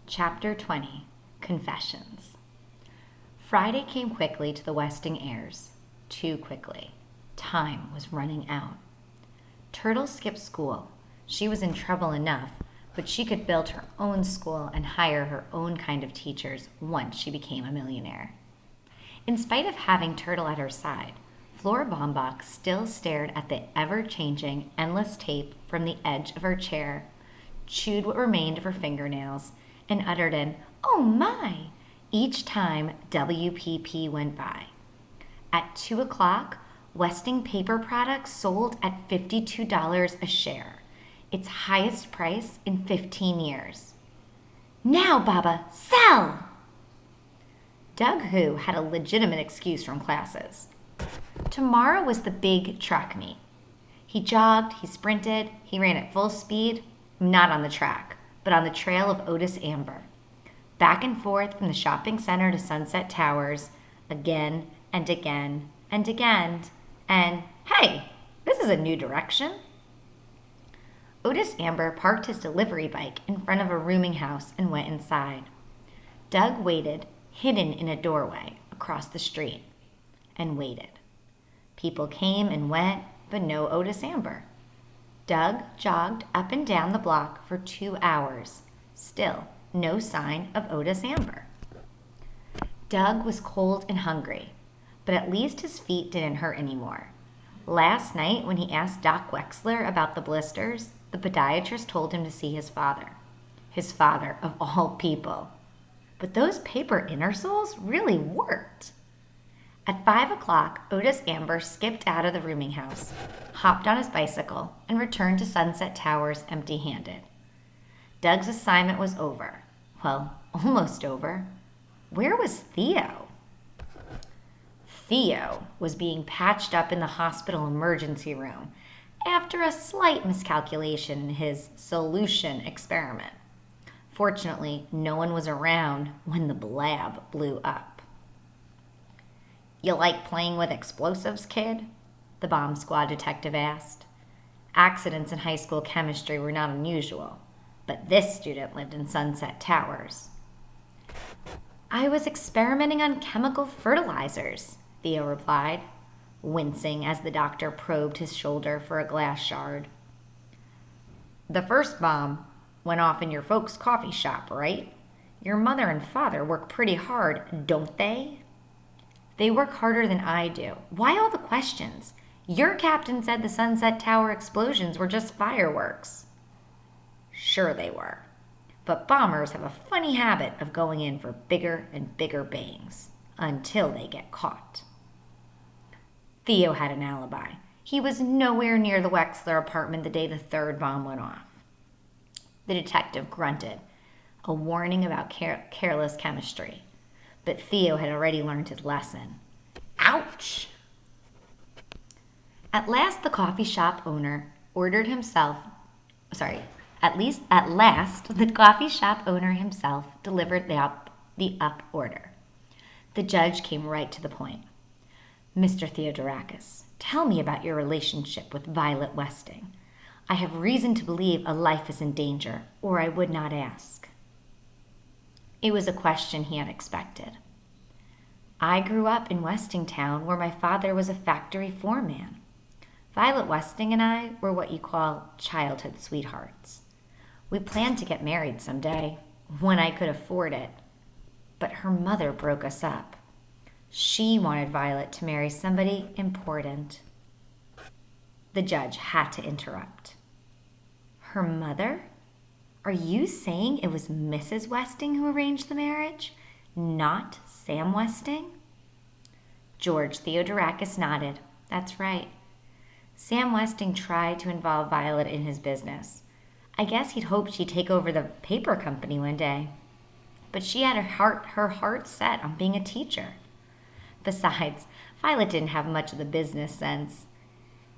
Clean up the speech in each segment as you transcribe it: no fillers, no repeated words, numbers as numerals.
Chapter 20 Confessions. Friday came quickly to the Westing heirs. Too quickly. Time was running out. Turtle skipped school. She was in trouble enough, but she could build her own school and hire her own kind of teachers once she became a millionaire. In spite of having Turtle at her side, Flora Baumbach still stared at the ever-changing, endless tape from the edge of her chair, chewed what remained of her fingernails, and uttered an, "Oh my," each time WPP went by. At 2 o'clock, Westing Paper Products sold at $52 a share, its highest price in 15 years. "Now, Baba, sell!" Doug Hu had a legitimate excuse from classes. Tomorrow was the big track meet. He jogged, he sprinted, he ran at full speed, not on the track, but on the trail of Otis Amber. Back and forth from the shopping center to Sunset Towers, again and again and again, and hey, this is a new direction. Otis Amber parked his delivery bike in front of a rooming house and went inside. Doug waited, hidden in a doorway across the street, and waited. People came and went, but no Otis Amber. Doug jogged up and down the block for 2 hours. Still, no sign of Otis Amber. Doug was cold and hungry, but at least his feet didn't hurt anymore. Last night, when he asked Doc Wexler about the blisters, the podiatrist told him to see his father. His father, of all people. But those paper innersoles really worked. At 5 o'clock, Otis Amber skipped out of the rooming house, hopped on his bicycle, and returned to Sunset Towers empty-handed. Doug's assignment was over. Well, almost over. Where was Theo? Theo was being patched up in the hospital emergency room after a slight miscalculation in his solution experiment. Fortunately, no one was around when the blab blew up. "You like playing with explosives, kid?" the bomb squad detective asked. Accidents in high school chemistry were not unusual, but this student lived in Sunset Towers. "I was experimenting on chemical fertilizers," Theo replied, wincing as the doctor probed his shoulder for a glass shard. "The first bomb went off in your folks' coffee shop, right? Your mother and father work pretty hard, don't they?" "They work harder than I do. Why all the questions? Your captain said the Sunset Tower explosions were just fireworks." "Sure they were. But bombers have a funny habit of going in for bigger and bigger bangs until they get caught." Theo had an alibi. He was nowhere near the Wexler apartment the day the third bomb went off. The detective grunted, a warning about careless chemistry. But Theo had already learned his lesson. Ouch! At last the coffee shop owner delivered the up order. The judge came right to the point. "Mr. Theodorakis, tell me about your relationship with Violet Westing. I have reason to believe a life is in danger, or I would not ask." It was a question he had expected. "I grew up in Westingtown, where my father was a factory foreman. Violet Westing and I were what you call childhood sweethearts. We planned to get married someday, when I could afford it. But her mother broke us up. She wanted Violet to marry somebody important." The judge had to interrupt. "Her mother? Are you saying it was Mrs. Westing who arranged the marriage, not Sam Westing?" George Theodorakis nodded. "That's right. Sam Westing tried to involve Violet in his business. I guess he'd hoped she'd take over the paper company one day. But she had her heart set on being a teacher. Besides, Violet didn't have much of the business sense.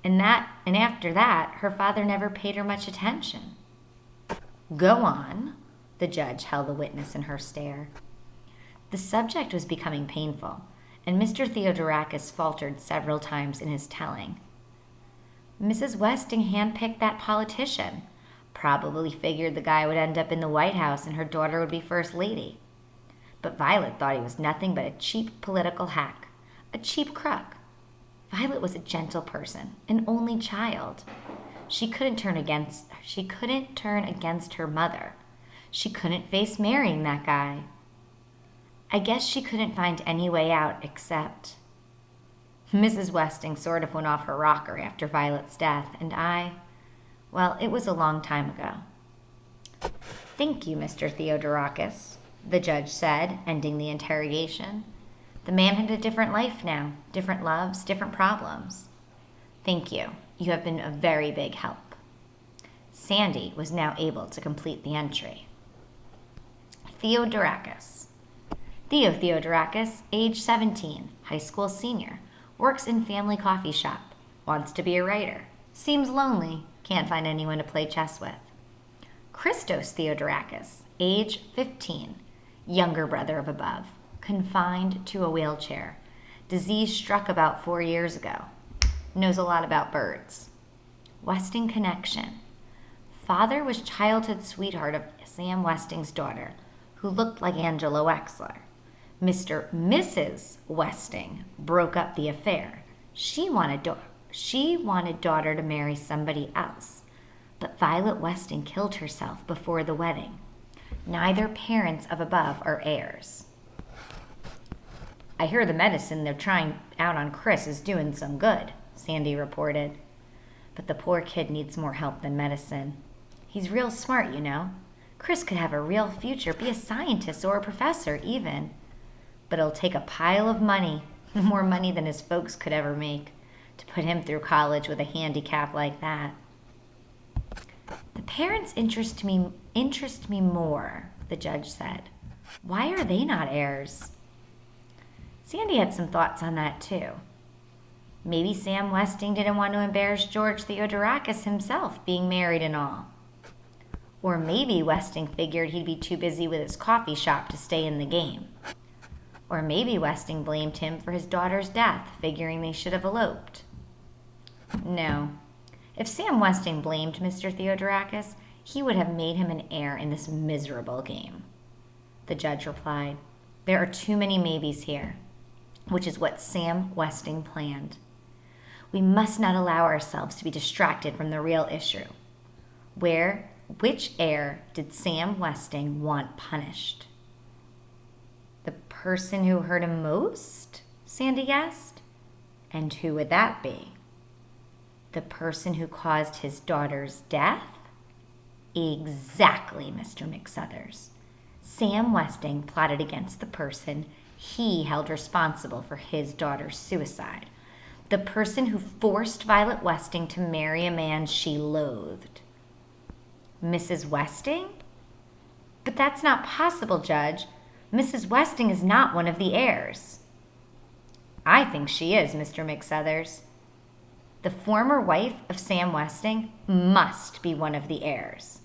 And after that, her father never paid her much attention." "Go on." The judge held the witness in her stare. The subject was becoming painful, and Mr. Theodorakis faltered several times in his telling. "Mrs. Westing handpicked that politician, Probably figured the guy would end up in the White House and her daughter would be First Lady. But Violet thought he was nothing but a cheap political hack, a cheap crook. Violet was a gentle person, an only child. She couldn't turn against her mother. She couldn't face marrying that guy. I guess she couldn't find any way out except... Mrs. Westing sort of went off her rocker after Violet's death, and well, it was a long time ago. Thank you, Mr. Theodorakis, the judge said, ending the interrogation. The man had a different life now, different loves, different problems. Thank you. You have been a very big help. Sandy was now able to complete the entry. Theodorakis. Theo Theodorakis, age 17, high school senior, works in family coffee shop, wants to be a writer, seems lonely, can't find anyone to play chess with. Christos Theodorakis, age 15, younger brother of above, confined to a wheelchair, disease struck about 4 years ago, knows a lot about birds. Westing connection. Father was childhood sweetheart of Sam Westing's daughter, who looked like Angela Wexler. Mrs. Westing broke up the affair. She wanted daughter to marry somebody else, but Violet Westing killed herself before the wedding. Neither parents of above are heirs. I hear the medicine they're trying out on Chris is doing some good, Sandy reported. But the poor kid needs more help than medicine. He's real smart, you know. Chris could have a real future, be a scientist or a professor even. But it'll take a pile of money, more money than his folks could ever make, to put him through college with a handicap like that. The parents interest me more, the judge said. Why are they not heirs? Sandy had some thoughts on that too. Maybe Sam Westing didn't want to embarrass George Theodorakis himself, being married and all. Or maybe Westing figured he'd be too busy with his coffee shop to stay in the game. Or maybe Westing blamed him for his daughter's death, figuring they should have eloped. No. If Sam Westing blamed Mr. Theodorakis, he would have made him an heir in this miserable game. The judge replied, There are too many maybes here, which is what Sam Westing planned. We must not allow ourselves to be distracted from the real issue. Which heir did Sam Westing want punished? The person who hurt him most? Sandy guessed. And who would that be? The person who caused his daughter's death? Exactly, Mr. McSuthers. Sam Westing plotted against the person he held responsible for his daughter's suicide. The person who forced Violet Westing to marry a man she loathed. Mrs. Westing? But that's not possible, Judge. Mrs. Westing is not one of the heirs. I think she is, Mr. McSuthers. The former wife of Sam Westing must be one of the heirs.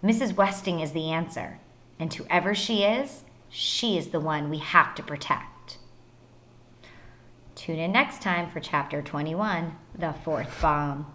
Mrs. Westing is the answer, and whoever she is the one we have to protect. Tune in next time for Chapter 21, The Fourth Bomb.